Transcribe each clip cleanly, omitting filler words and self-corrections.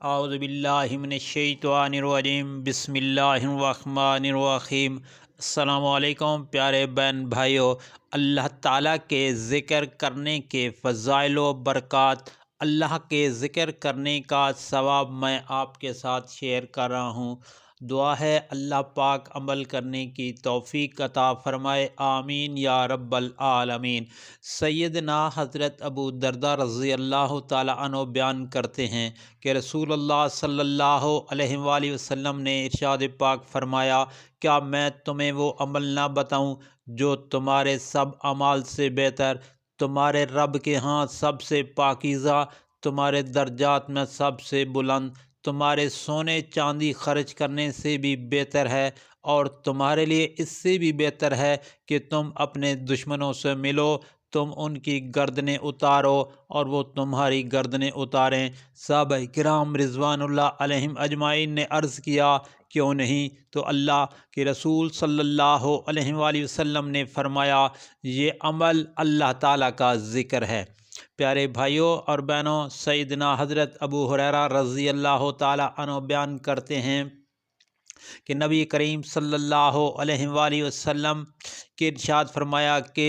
اعوذ باللہ من الشیطان الرجیم بسم اللہ الرحمن الرحیم۔ السلام علیکم پیارے بہن بھائیو، اللہ تعالیٰ کے ذکر کرنے کے فضائل و برکات، اللہ کے ذکر کرنے کا ثواب میں آپ کے ساتھ شیئر کر رہا ہوں۔ دعا ہے اللہ پاک عمل کرنے کی توفیق عطا فرمائے، آمین یا رب العالمین۔ سیدنا حضرت ابو درداء رضی اللہ تعالیٰ عنہ بیان کرتے ہیں کہ رسول اللہ صلی اللہ علیہ وآلہ وسلم نے ارشاد پاک فرمایا، کیا میں تمہیں وہ عمل نہ بتاؤں جو تمہارے سب اعمال سے بہتر، تمہارے رب کے ہاں سب سے پاکیزہ، تمہارے درجات میں سب سے بلند، تمہارے سونے چاندی خرچ کرنے سے بھی بہتر ہے، اور تمہارے لیے اس سے بھی بہتر ہے کہ تم اپنے دشمنوں سے ملو، تم ان کی گردنیں اتارو اور وہ تمہاری گردنیں اتاریں۔ صحابہ کرام رضوان اللہ علیہم اجمعین نے عرض کیا، کیوں نہیں؟ تو اللہ کے رسول صلی اللہ علیہ وآلہ وسلم نے فرمایا، یہ عمل اللہ تعالیٰ کا ذکر ہے۔ پیارے بھائیوں اور بہنوں، سیدنا حضرت ابو ہریرہ رضی اللہ تعالیٰ عنہ بیان کرتے ہیں کہ نبی کریم صلی اللہ علیہ وآلہ وسلم کے ارشاد فرمایا کہ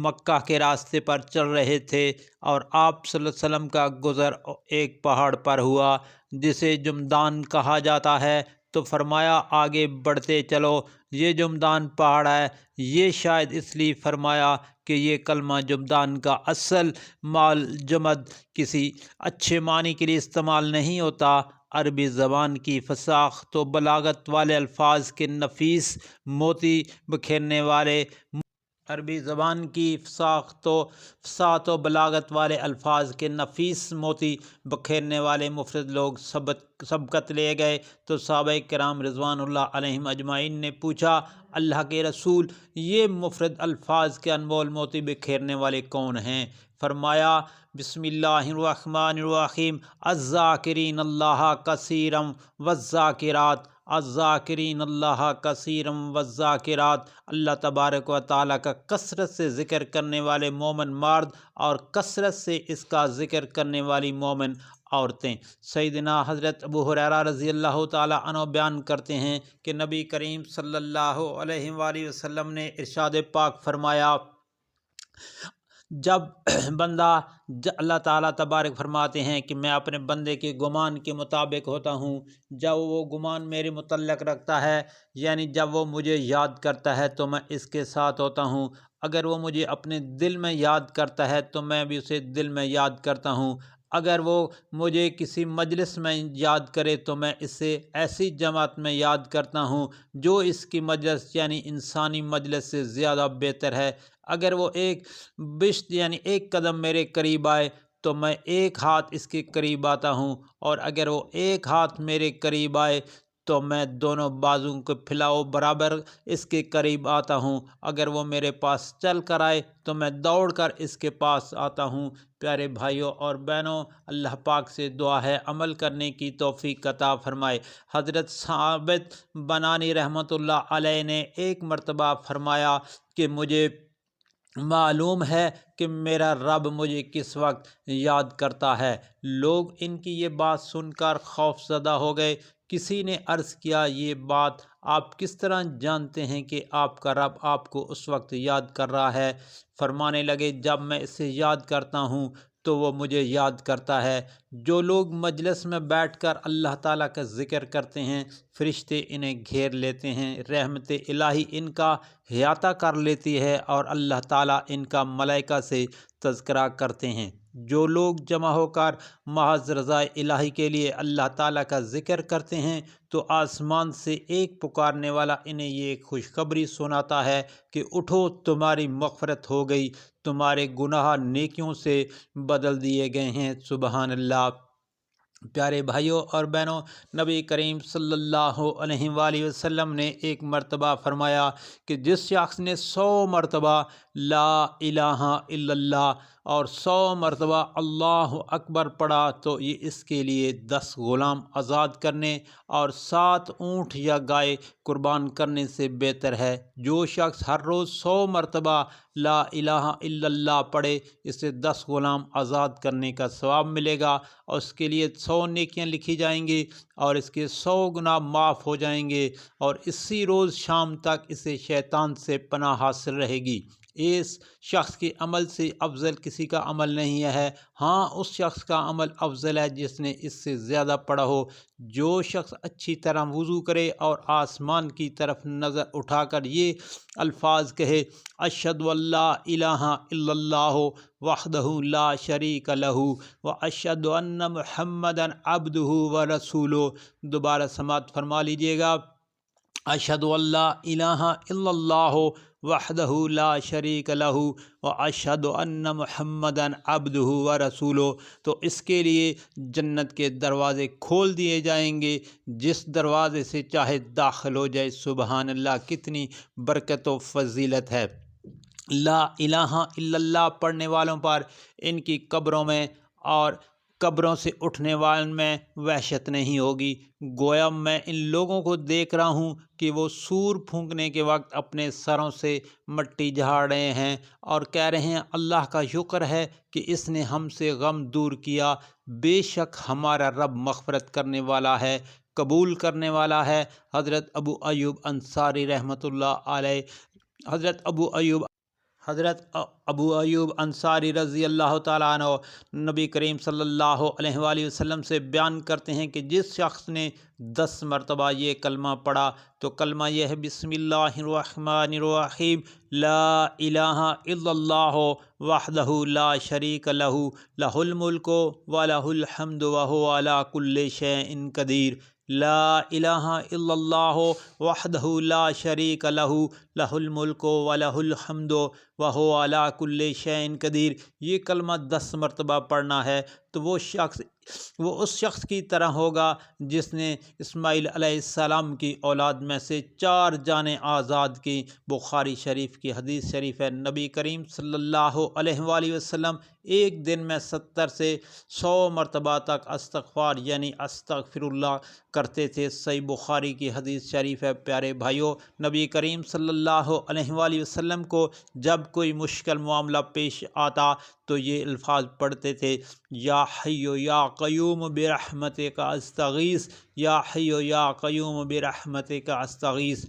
مکہ کے راستے پر چل رہے تھے اور آپ صلی اللہ علیہ وسلم کا گزر ایک پہاڑ پر ہوا جسے جمدان کہا جاتا ہے، تو فرمایا آگے بڑھتے چلو، یہ جمدان پہاڑ ہے۔ یہ شاید اس لیے فرمایا کہ یہ کلمہ جمدان کا اصل مال جمد کسی اچھے معنی کے لیے استعمال نہیں ہوتا۔ عربی زبان کی فصاحت و بلاغت والے الفاظ کے نفیس موتی بکھیرنے والے عربی زبان کی فصاحت و بلاغت والے الفاظ کے نفیس موتی بکھیرنے والے مفرد لوگ سبقت لے گئے، تو صحابہ کرام رضوان اللہ علیہم اجمعین نے پوچھا، اللہ کے رسول، یہ مفرد الفاظ کے انمول موتی بکھیرنے والے کون ہیں؟ فرمایا، بسم اللہ الرحمن الرحیم، الذاکرین اللہ کثیرا والذاکرات، الذاکرین اللہ کثیرا والذاکرات۔ اللہ تبارک و تعالیٰ کا کثرت سے ذکر کرنے والے مومن مرد اور کثرت سے اس کا ذکر کرنے والی مومن عورتیں۔ سیدنا حضرت ابو ہریرہ رضی اللہ تعالیٰ عنہ بیان کرتے ہیں کہ نبی کریم صلی اللہ علیہ وآلہ وسلم نے ارشاد پاک فرمایا، جب بندہ اللہ تعالیٰ تبارک فرماتے ہیں کہ میں اپنے بندے کے گمان کے مطابق ہوتا ہوں، جب وہ گمان میرے متعلق رکھتا ہے، یعنی جب وہ مجھے یاد کرتا ہے تو میں اس کے ساتھ ہوتا ہوں، اگر وہ مجھے اپنے دل میں یاد کرتا ہے تو میں بھی اسے دل میں یاد کرتا ہوں، اگر وہ مجھے کسی مجلس میں یاد کرے تو میں اسے ایسی جماعت میں یاد کرتا ہوں جو اس کی مجلس یعنی انسانی مجلس سے زیادہ بہتر ہے، اگر وہ ایک بشت یعنی ایک قدم میرے قریب آئے تو میں ایک ہاتھ اس کے قریب آتا ہوں، اور اگر وہ ایک ہاتھ میرے قریب آئے تو میں دونوں بازوؤں کو پھیلاؤ برابر اس کے قریب آتا ہوں، اگر وہ میرے پاس چل کر آئے تو میں دوڑ کر اس کے پاس آتا ہوں۔ پیارے بھائیوں اور بہنوں، اللہ پاک سے دعا ہے عمل کرنے کی توفیق عطا فرمائے۔ حضرت ثابت بنانی رحمۃ اللہ علیہ نے ایک مرتبہ فرمایا کہ مجھے معلوم ہے کہ میرا رب مجھے کس وقت یاد کرتا ہے۔ لوگ ان کی یہ بات سن کر خوف زدہ ہو گئے۔ کسی نے عرض کیا، یہ بات آپ کس طرح جانتے ہیں کہ آپ کا رب آپ کو اس وقت یاد کر رہا ہے؟ فرمانے لگے، جب میں اسے یاد کرتا ہوں تو وہ مجھے یاد کرتا ہے۔ جو لوگ مجلس میں بیٹھ کر اللہ تعالیٰ کا ذکر کرتے ہیں، فرشتے انہیں گھیر لیتے ہیں، رحمت الہی ان کا احاطہ کر لیتی ہے اور اللہ تعالیٰ ان کا ملائکہ سے تذکرہ کرتے ہیں۔ جو لوگ جمع ہو کر محض رضا الہی کے لیے اللہ تعالیٰ کا ذکر کرتے ہیں تو آسمان سے ایک پکارنے والا انہیں یہ خوشخبری سناتا ہے کہ اٹھو، تمہاری مغفرت ہو گئی، تمہارے گناہ نیکیوں سے بدل دیے گئے ہیں۔ سبحان اللہ۔ پیارے بھائیوں اور بہنوں، نبی کریم صلی اللہ علیہ وآلہ وسلم نے ایک مرتبہ فرمایا کہ جس شخص نے 100 مرتبہ لا الہ الا اللہ اور 100 مرتبہ اللہ اکبر پڑھا تو یہ اس کے لیے 10 غلام آزاد کرنے اور 7 اونٹ یا گائے قربان کرنے سے بہتر ہے۔ جو شخص ہر روز 100 مرتبہ لا الہ الا اللہ پڑھے اسے 10 غلام آزاد کرنے کا ثواب ملے گا اور اس کے لیے 100 نیکیاں لکھی جائیں گی اور اس کے 100 گناہ معاف ہو جائیں گے، اور اسی روز شام تک اسے شیطان سے پناہ حاصل رہے گی۔ اس شخص کے عمل سے افضل کسی کا عمل نہیں ہے، ہاں اس شخص کا عمل افضل ہے جس نے اس سے زیادہ پڑھا ہو۔ جو شخص اچھی طرح وضو کرے اور آسمان کی طرف نظر اٹھا کر یہ الفاظ کہے، اشہد ان لا الہ الا اللہ وحدہ لا شریک لہ واشہد ان محمدا عبدہ ورسولہ، دوبارہ سماعت فرما لیجیے گا، اشہد ان لا الہ الا اللہ وحدہ لا شریک لہ واشہد ان محمدا عبدہ ورسولہ، تو اس کے لیے جنت کے دروازے کھول دیے جائیں گے، جس دروازے سے چاہے داخل ہو جائے۔ سبحان اللہ، کتنی برکت و فضیلت ہے۔ لا الہ الا اللہ پڑھنے والوں پر ان کی قبروں میں اور قبروں سے اٹھنے والوں میں وحشت نہیں ہوگی۔ گویا میں ان لوگوں کو دیکھ رہا ہوں کہ وہ سور پھونکنے کے وقت اپنے سروں سے مٹی جھاڑ رہے ہیں اور کہہ رہے ہیں اللہ کا شکر ہے کہ اس نے ہم سے غم دور کیا، بے شک ہمارا رب مغفرت کرنے والا ہے، قبول کرنے والا ہے۔ حضرت ابو انصاری رحمۃ اللہ علیہ، حضرت ابو ایوب انصاری رضی اللہ تعالیٰ عنہ نبی کریم صلی اللہ علیہ وآلہ وسلم سے بیان کرتے ہیں کہ جس شخص نے 10 مرتبہ یہ کلمہ پڑھا تو کلمہ یہ ہے، بسم اللہ الرحمن الرحیم، لا الہ الا اللہ وحدہ لا شریک لہ، لہ الملک ولہ الحمد وہو علی کل شیء قدیر، لا الہ الا اللہ وحدہ لا شریک لہ، لہ الملک ولہ الحمد وہو علی کل شیء قدیر۔ یہ کلمہ 10 مرتبہ پڑھنا ہے تو وہ اس شخص کی طرح ہوگا جس نے اسماعیل علیہ السلام کی اولاد میں سے 4 جانیں آزاد کی۔ بخاری شریف کی حدیث شریف ہے، نبی کریم صلی اللہ علیہ وآلہ وسلم ایک دن میں 70 سے 100 مرتبہ تک استغفار یعنی استغفر اللہ کرتے تھے۔ صحیح بخاری کی حدیث شریف ہے۔ پیارے بھائیوں، نبی کریم صلی اللہ علیہ وآلہ وسلم کو جب کوئی مشکل معاملہ پیش آتا تو یہ الفاظ پڑھتے تھے، یا حی یا قیوم برحمتک استغیث، یا حی یا قیوم برحمتک استغیث۔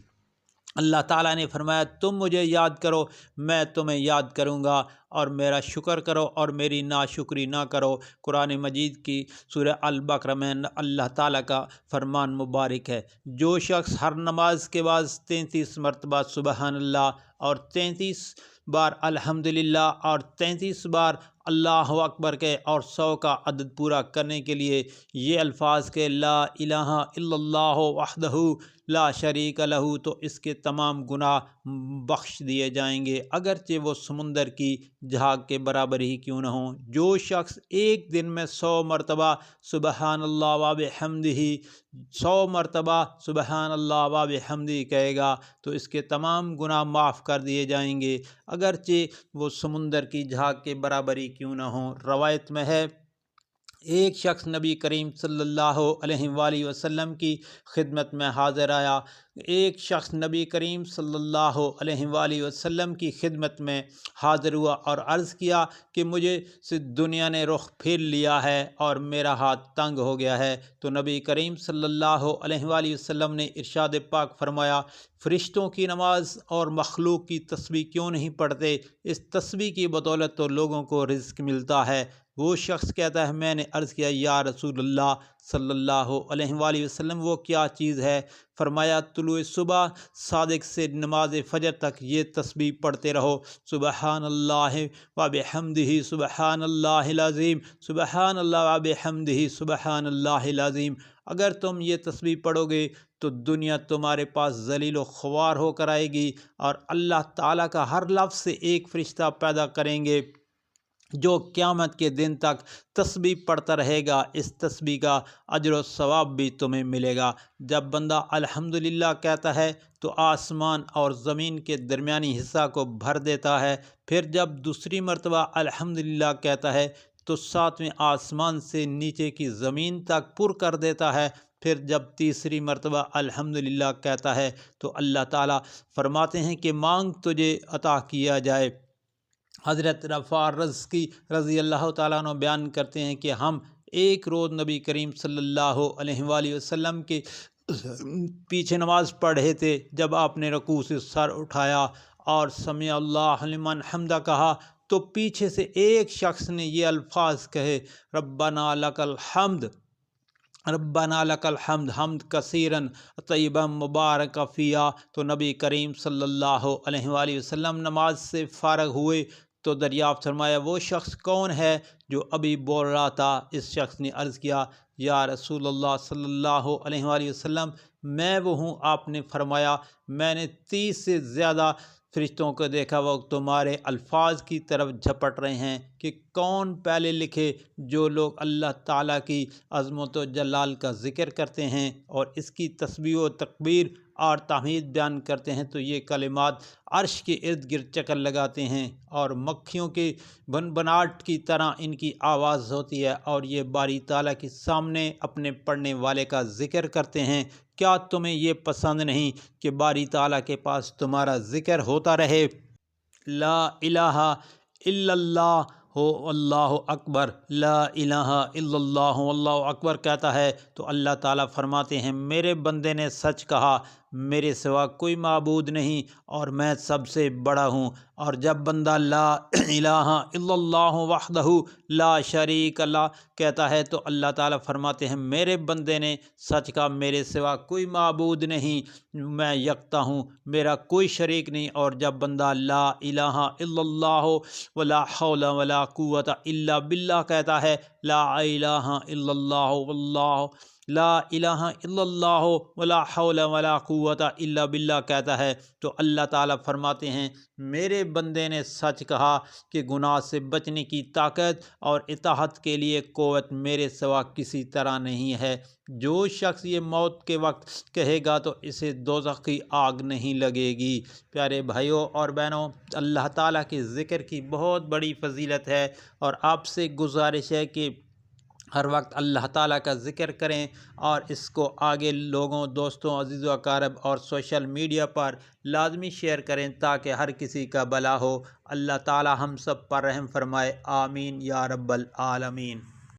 اللہ تعالیٰ نے فرمایا تم مجھے یاد کرو میں تمہیں یاد کروں گا، اور میرا شکر کرو اور میری ناشکری نہ کرو۔ قرآن مجید کی سورہ البقرہ میں اللہ تعالیٰ کا فرمان مبارک ہے، جو شخص ہر نماز کے بعد 33 مرتبہ سبحان اللہ اور 33 بار الحمدللہ اور 33 بار اللہ اکبر کے اور 100 کا عدد پورا کرنے کے لیے یہ الفاظ کے لا الہ الا اللہ وحدہ لا شریک لہ، تو اس کے تمام گناہ بخش دیے جائیں گے، اگرچہ وہ سمندر کی جھاگ کے برابر ہی کیوں نہ ہوں۔ جو شخص ایک دن میں 100 مرتبہ سبحان اللہ و بحمدہ 100 مرتبہ سبحان اللہ و بحمدہ کہے گا تو اس کے تمام گناہ معاف کر دیے جائیں گے، اگرچہ وہ سمندر کی جھاگ کے برابر ہی کیوں نہ ہوں۔ روایت میں ہے ایک شخص نبی کریم صلی اللہ علیہ وآلہ وسلم کی خدمت میں حاضر آیا، ایک شخص نبی کریم صلی اللہ علیہ وآلہ وسلم کی خدمت میں حاضر ہوا اور عرض کیا کہ مجھے سے دنیا نے رخ پھیر لیا ہے اور میرا ہاتھ تنگ ہو گیا ہے، تو نبی کریم صلی اللہ علیہ وآلہ وسلم نے ارشاد پاک فرمایا، فرشتوں کی نماز اور مخلوق کی تسبیح کیوں نہیں پڑھتے؟ اس تسبیح کی بدولت تو لوگوں کو رزق ملتا ہے۔ وہ شخص کہتا ہے میں نے عرض کیا یا رسول اللہ صلی اللہ علیہ وآلہ وسلم وہ کیا چیز ہے؟ فرمایا طلوع صبح صادق سے نماز فجر تک یہ تسبیح پڑھتے رہو، سبحان اللہ و بحمدہ سبحان اللہ العظیم، سبحان اللہ و بحمدہ سبحان اللہ العظیم۔ اگر تم یہ تسبیح پڑھو گے تو دنیا تمہارے پاس ذلیل و خوار ہو کر آئے گی، اور اللہ تعالیٰ کا ہر لفظ سے ایک فرشتہ پیدا کریں گے جو قیامت کے دن تک تسبیح پڑھتا رہے گا، اس تسبیح کا اجر و ثواب بھی تمہیں ملے گا۔ جب بندہ الحمدللہ کہتا ہے تو آسمان اور زمین کے درمیانی حصہ کو بھر دیتا ہے، پھر جب دوسری مرتبہ الحمدللہ کہتا ہے تو ساتویں آسمان سے نیچے کی زمین تک پر کر دیتا ہے، پھر جب تیسری مرتبہ الحمدللہ کہتا ہے تو اللہ تعالیٰ فرماتے ہیں کہ مانگ تجھے عطا کیا جائے۔ حضرت رفاع رزقی رضی اللہ تعالیٰ عنہ بیان کرتے ہیں کہ ہم ایک روز نبی کریم صلی اللہ علیہ وآلہ وسلم کے پیچھے نماز پڑھ رہے تھے، جب آپ نے رکوع سے سر اٹھایا اور سمع اللہ لمن حمدہ کہا تو پیچھے سے ایک شخص نے یہ الفاظ کہے، ربنا لک الحمد، ربنا لک الحمد حمد کثیرن طیبا مبارک فیہا۔ تو نبی کریم صلی اللہ علیہ وآلہ وسلم نماز سے فارغ ہوئے تو دریافت فرمایا وہ شخص کون ہے جو ابھی بول رہا تھا؟ اس شخص نے عرض کیا یا رسول اللہ صلی اللہ علیہ وآلہ وسلم میں وہ ہوں۔ آپ نے فرمایا میں نے 30 سے زیادہ فرشتوں کو دیکھا، وہ تمہارے الفاظ کی طرف جھپٹ رہے ہیں کہ کون پہلے لکھے۔ جو لوگ اللہ تعالیٰ کی عظمت و جلال کا ذکر کرتے ہیں اور اس کی تسبیح و تکبیر اور تحمید بیان کرتے ہیں تو یہ کلمات عرش کے ارد گرد چکر لگاتے ہیں اور مکھیوں کے بنبناٹ کی طرح ان کی آواز ہوتی ہے، اور یہ باری تعالیٰ کے سامنے اپنے پڑھنے والے کا ذکر کرتے ہیں۔ کیا تمہیں یہ پسند نہیں کہ باری تعالیٰ کے پاس تمہارا ذکر ہوتا رہے؟ لا الہ الا اللہ ہو اللہ اکبر، لا الہ الا اللہ اللہ اکبر کہتا ہے تو اللہ تعالیٰ فرماتے ہیں میرے بندے نے سچ کہا، میرے سوا کوئی معبود نہیں اور میں سب سے بڑا ہوں۔ اور جب بندہ لا الہ الا اللہ وحدہ لا شریک لہ کہتا ہے تو اللہ تعالیٰ فرماتے ہیں میرے بندے نے سچ کہا، میرے سوا کوئی معبود نہیں، میں یکتا ہوں، میرا کوئی شریک نہیں۔ اور جب بندہ لا الہ الا اللہ ولا حول ولا قوت الا باللہ کہتا ہے، لا الہ الا اللہ واللہ لا الہ الا اللہ ولا حول ولا قوت الا باللہ کہتا ہے تو اللہ تعالیٰ فرماتے ہیں میرے بندے نے سچ کہا کہ گناہ سے بچنے کی طاقت اور اطاعت کے لیے قوت میرے سوا کسی طرح نہیں ہے۔ جو شخص یہ موت کے وقت کہے گا تو اسے دوزخ کی آگ نہیں لگے گی۔ پیارے بھائیوں اور بہنوں، اللہ تعالیٰ کے ذکر کی بہت بڑی فضیلت ہے اور آپ سے گزارش ہے کہ ہر وقت اللہ تعالیٰ کا ذکر کریں اور اس کو آگے لوگوں، دوستوں، عزیز و اقارب اور سوشل میڈیا پر لازمی شیئر کریں تاکہ ہر کسی کا بھلا ہو۔ اللہ تعالیٰ ہم سب پر رحم فرمائے، آمین یا رب العالمین۔